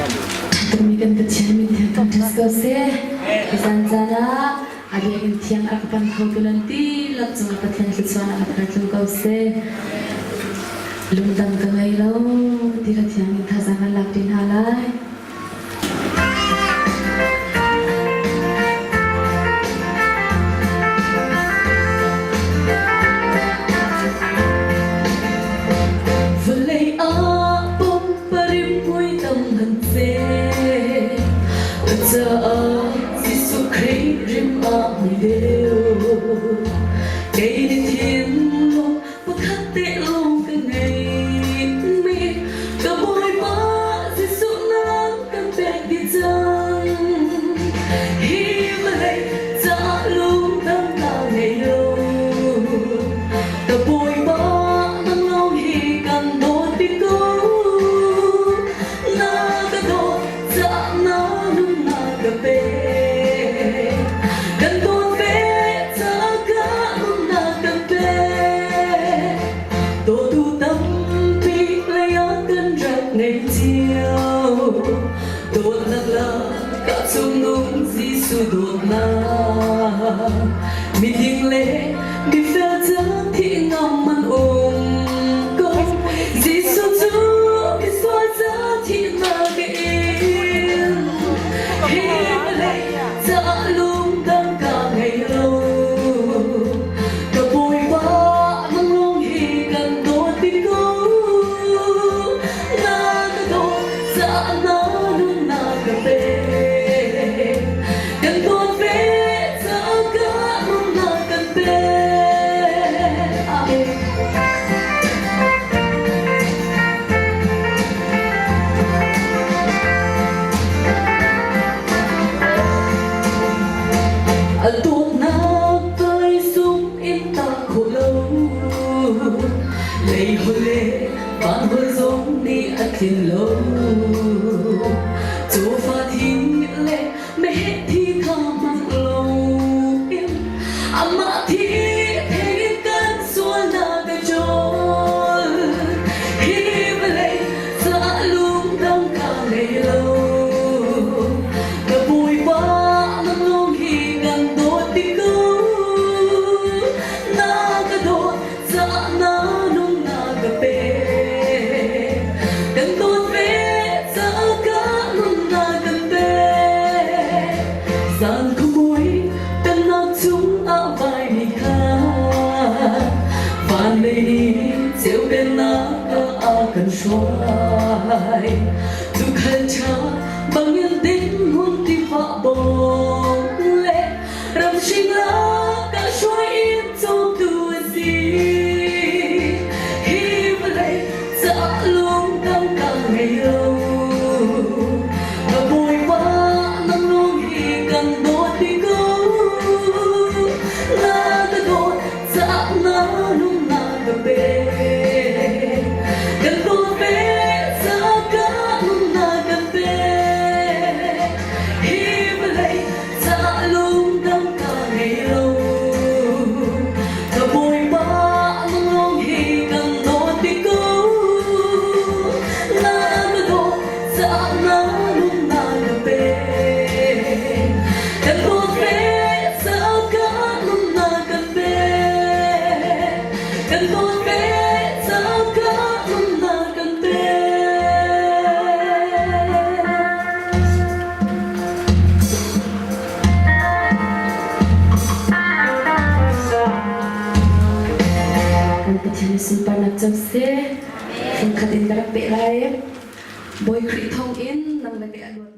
Demikian kecian minta diskusi Isan sana ada yang tiang akan kau nanti langsung akan sesuatu akan kau se lundang kengai lau tidak tiang minta sangat laktin halai giờ Giêsu Christ rim ở đều cây đi thiên路bất khắc tệ luôn cái ngày mi cả bồi ba Giêsu nắng cầm bẹt đi chân hi mày za luôn tâm ta ngày lâu cả bồi ba nắng long hi cần đôi tiếng câu na cả đôi za na dan tuan ve jaga nak be to tu tâm pi layakan rak ngày chiều đột lạc là cả chung nung Giêsu đột na mi thiêng lễ đi pha giang thị ngầm man công Giêsu Chúa đi xoa giá thị na cái dạ luôn đang cả ngày lâu cả bồi ba nắng long hi cần đôi tiếng câu na cái đôi dạ na luôn na cà phê cần đôi phê dạ cả luôn na cà phê tuột na với súng in ta khổ lâu lệ hồi lệ bạn hơi giống đi ăn thiên lâu chỗ pha thiên lệ mẹ thi thầm mang lâu in mà thi thế căn xua na cái trôi khi mà lệ dạ luôn đang cả ngày lâu cả bụi ba nắng long hi gần đôi tiếng câu na cái đôi dạ na nung na cà phê gần đôi phê dạ cả nung na cà phê gian không muối tên nó chúng áo vai đi khác và đây đi chiều bên na cả cần xoay dù khăn cha bằng nhân tính muốn đi vợ bồng lệ rằm sinh lá cả xoay yên trong tuổi gì khi mà đây dạ luôn đang cả ngày lâu cả bồi ba nắng long hi cần đôi tiếng câu na cái đôi dạ na luôn na cà phê cần đôi phê dạ cả luôn na cà phê hi mà đây dạ luôn đang cả ngày lâu cả bồi ba nắng long hi cần đôi tiếng câu na cái đôi dạ na luôn na cà phê cần đôi phê dạ cả luôn na cà phê cần đôi phê dạ cả luôn na cà phê ang kecil simpan nak jose singkatin darap belai boy kritong in nang lagi alun